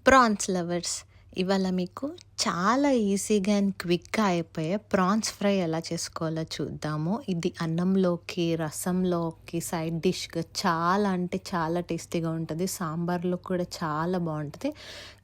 Prawns lovers, ఇవాళ మీకు చాలా ఈజీగా అండ్ క్విక్గా అయిపోయే ప్రాన్స్ ఫ్రై ఎలా చేసుకోవాలో చూద్దాము. ఇది అన్నంలోకి, రసంలోకి, సైడ్ డిష్గా చాలా అంటే చాలా టేస్టీగా ఉంటుంది. సాంబార్లో కూడా చాలా బాగుంటుంది.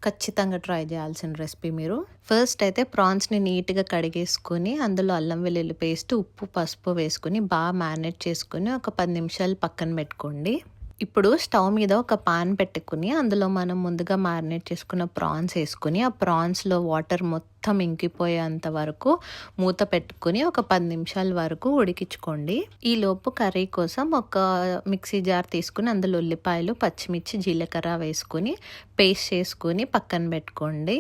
ఖచ్చితంగా ట్రై చేయాల్సిన రెసిపీ మీరు. ఫస్ట్ అయితే ప్రాన్స్ని నీట్గా కడిగేసుకొని అందులో అల్లం వెల్లుల్లి పేస్ట్, ఉప్పు, పసుపు వేసుకొని బాగా మ్యారినేట్ చేసుకొని ఒక 10 నిమిషాలు పక్కన పెట్టుకోండి. ఇప్పుడు స్టవ్ మీద ఒక పాన్ పెట్టుకుని అందులో మనం ముందుగా మ్యారినేట్ చేసుకున్న ప్రాన్స్ వేసుకుని ఆ ప్రాన్స్లో వాటర్ మొత్తం ఇంకిపోయేంత వరకు మూత పెట్టుకుని ఒక 10 నిమిషాల వరకు ఉడికించుకోండి. ఈలోపు కర్రీ కోసం ఒక మిక్సీ జార్ తీసుకుని అందులో ఉల్లిపాయలు, పచ్చిమిర్చి, జీలకర్ర వేసుకుని పేస్ట్ చేసుకుని పక్కన పెట్టుకోండి.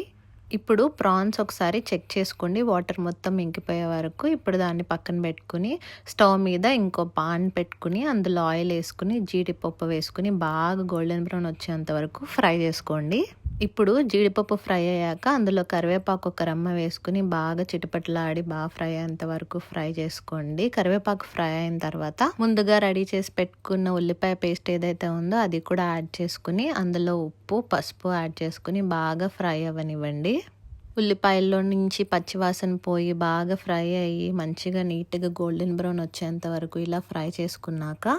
ఇప్పుడు ప్రాన్స్ ఒకసారి చెక్ చేసుకోండి, వాటర్ మొత్తం ఇంకిపోయే వరకు. ఇప్పుడు దాన్ని పక్కన పెట్టుకుని స్టవ్ మీద ఇంకో పాన్ పెట్టుకుని అందులో ఆయిల్ వేసుకుని జీడిపప్పు వేసుకుని బాగా గోల్డెన్ బ్రౌన్ వచ్చేంత వరకు ఫ్రై చేసుకోండి. ఇప్పుడు జీడిపప్పు ఫ్రై అయ్యాక అందులో కరివేపాకు ఒక రమ్మ వేసుకుని బాగా చిటపటలాడి బాగా ఫ్రై అయ్యేంత వరకు ఫ్రై చేసుకోండి. కరివేపాకు ఫ్రై అయిన తర్వాత ముందుగా రెడీ చేసి పెట్టుకున్న ఉల్లిపాయ పేస్ట్ ఏదైతే ఉందో అది కూడా యాడ్ చేసుకుని అందులో ఉప్పు, పసుపు యాడ్ చేసుకుని బాగా ఫ్రై అవ్వనివ్వండి. ఉల్లిపాయల్లో నుంచి పచ్చివాసన పోయి బాగా ఫ్రై అయ్యి మంచిగా నీట్గా గోల్డెన్ బ్రౌన్ వచ్చేంత వరకు ఇలా ఫ్రై చేసుకున్నాక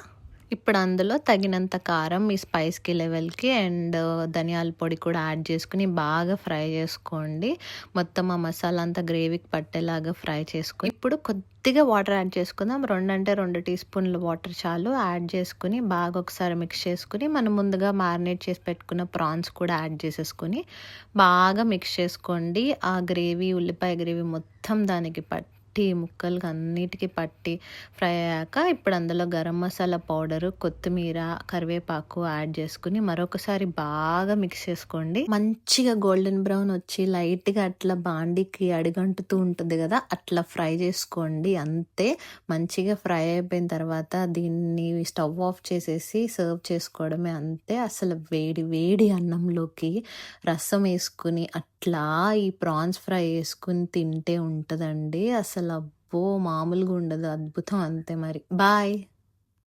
ఇప్పుడు అందులో తగినంత కారం మీ స్పైస్కి లెవెల్కి అండ్ ధనియాల పొడి కూడా యాడ్ చేసుకుని బాగా ఫ్రై చేసుకోండి. మొత్తం ఆ మసాలా అంతా గ్రేవీకి పట్టేలాగా ఫ్రై చేసుకుని ఇప్పుడు కొద్దిగా వాటర్ యాడ్ చేసుకుందాం. 2 టీ స్పూన్లు వాటర్ చాలు. యాడ్ చేసుకుని బాగా ఒకసారి మిక్స్ చేసుకుని మనం ముందుగా మ్యారినేట్ చేసి పెట్టుకున్న ప్రాన్స్ కూడా యాడ్ చేసేసుకుని బాగా మిక్స్ చేసుకోండి. ఆ గ్రేవీ, ఉల్లిపాయ గ్రేవీ మొత్తం దానికి ముక్కలు అన్నిటికీ పట్టి ఫ్రై అయ్యాక ఇప్పుడు అందులో గరం మసాలా పౌడరు, కొత్తిమీర, కరివేపాకు యాడ్ చేసుకుని మరొకసారి బాగా మిక్స్ చేసుకోండి. మంచిగా గోల్డెన్ బ్రౌన్ వచ్చి లైట్గా అట్లా బాండీకి అడిగంటుతూ ఉంటుంది కదా, అట్లా ఫ్రై చేసుకోండి. అంతే, మంచిగా ఫ్రై అయిపోయిన తర్వాత దీన్ని స్టవ్ ఆఫ్ చేసేసి సర్వ్ చేసుకోవడమే. అంతే. అసలు వేడి వేడి అన్నంలోకి రసం వేసుకుని అట్లా ఈ ప్రాన్స్ ఫ్రై వేసుకుని తింటే ఉంటుందండి. అసలు అబ్బో మామూలుగా ఉండదు, అద్భుతం. అంతే మరి. బాయ్.